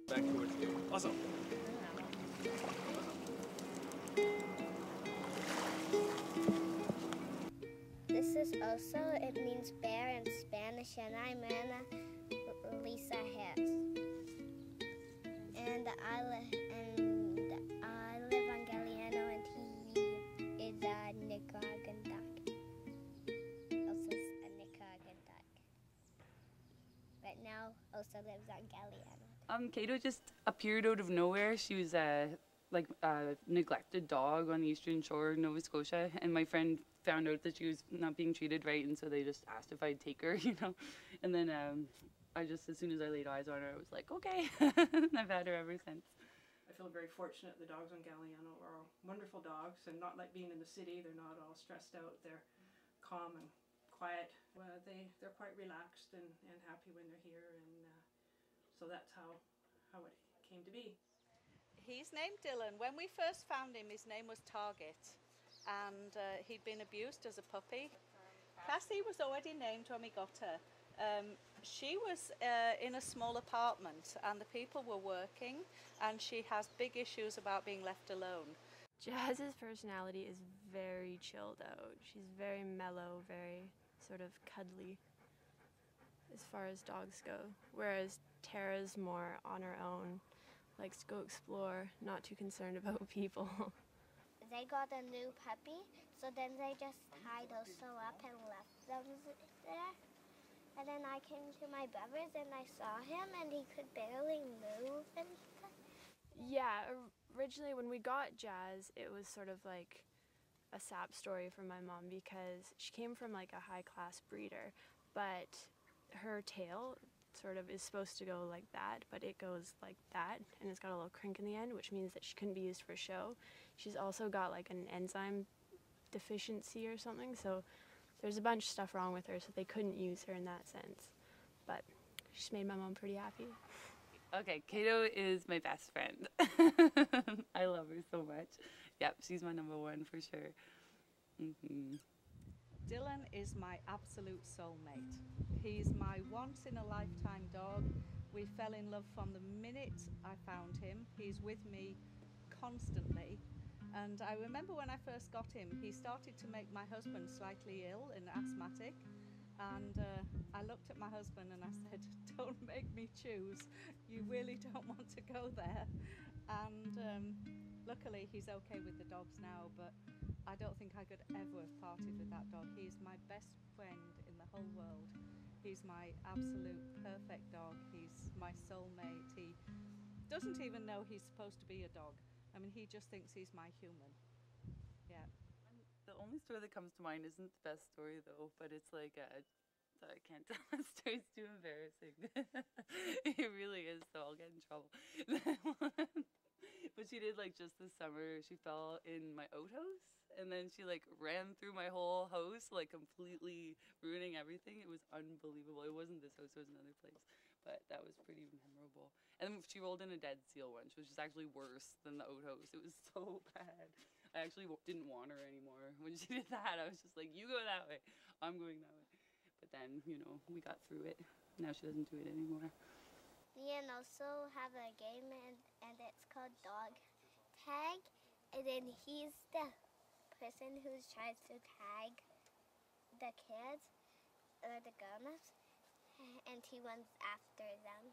Back towards you. Awesome. This is Oso. It means bear in Spanish, and I'm Anna Lisa Harris. And I live on Galiano, and he is a Nicaraguan duck. Oso's a Nicaraguan duck. But now Oso lives on Galiano. Kato just appeared out of nowhere. She was like a neglected dog on the eastern shore of Nova Scotia, and my friend found out that she was not being treated right, and so they just asked if I'd take her, you know. And then I just, as soon as I laid eyes on her, I was like, okay. I've had her ever since. I feel very fortunate. The dogs on Galiano are all wonderful dogs, and not like being in the city. They're not all stressed out. They're calm and quiet. They're quite relaxed and happy when they're here, and so that's how it came to be. He's named Dylan. When we first found him, his name was Target, and he'd been abused as a puppy. Cassie was already named when we got her. She was in a small apartment, and the people were working, and she has big issues about being left alone. Jazz's personality is very chilled out. She's very mellow, very sort of cuddly as far as dogs go, whereas Tara's more on her own, likes to go explore, not too concerned about people. They got a new puppy, so then they just tied Oso up and left them there. And then I came to my brother's and I saw him, and he could barely move and stuff. Yeah, originally when we got Jazz, it was sort of like a sap story for my mom because she came from like a high-class breeder, but her tail sort of is supposed to go like that, but it goes like that, and it's got a little crink in the end, which means that she couldn't be used for show. She's also got like an enzyme deficiency or something, so there's a bunch of stuff wrong with her, so they couldn't use her in that sense. But she's made my mom pretty happy. Okay, Kato is my best friend. I love her so much. Yep, she's my number one for sure. Dylan is my absolute soulmate. He's my once-in-a-lifetime dog. We fell in love from the minute I found him. He's with me constantly. And I remember when I first got him, he started to make my husband slightly ill and asthmatic. And I looked at my husband and I said, don't make me choose. You really don't want to go there. And luckily he's okay with the dogs now, but I don't think I could ever have parted with that dog. He's my best friend in the whole world. He's my absolute perfect dog. He's my soulmate. He doesn't even know he's supposed to be a dog. I mean, he just thinks he's my human. Yeah. The only story that comes to mind isn't the best story though, but it's like I can't tell that story, it's too embarrassing. It really is, so I'll get in trouble. But she did, like, just this summer, she fell in my outhouse, and then she like ran through my whole house, like completely ruining everything. It was unbelievable. It wasn't this house, it was another place, but that was pretty memorable. And then she rolled in a dead seal once, which was actually worse than the outhouse. It was so bad. I actually didn't want her anymore when she did that. I was just like, you go that way, I'm going that way. But then, you know, we got through it. Now she doesn't do it anymore. Me and also have a game, and it's called Dog Tag. And then he's the person who tries to tag the kids or the grown-ups, and he runs after them.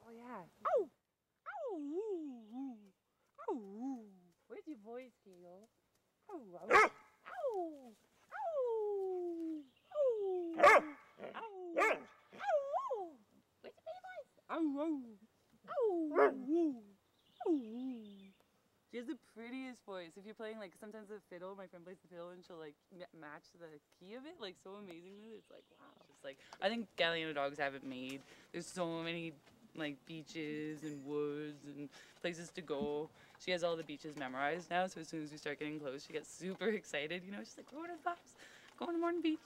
Oh yeah. Ow! Ow! Ow! Where's your voice, Gail? Ow! Ow! Ow! Ow! Ow! Ow! Ow! Where's your baby voice? Ow! Ow! Ow! Ow! She has the prettiest voice. If you're playing, like, sometimes the fiddle, my friend plays the fiddle, and she'll like match the key of it, like, so amazingly. It's like, wow. Just like, I think Galiano dogs have it made. There's so many like beaches and woods and places to go. She has all the beaches memorized now, so as soon as we start getting close, she gets super excited. You know, she's like, we're going to the bus, going to Morning Beach.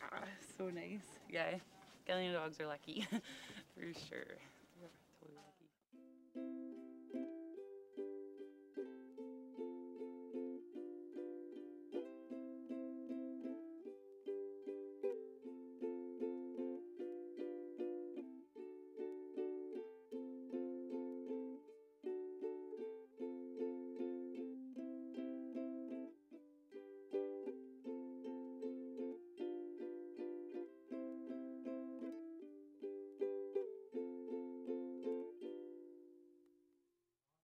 Ah, so nice. Yeah, Galiano dogs are lucky, for sure.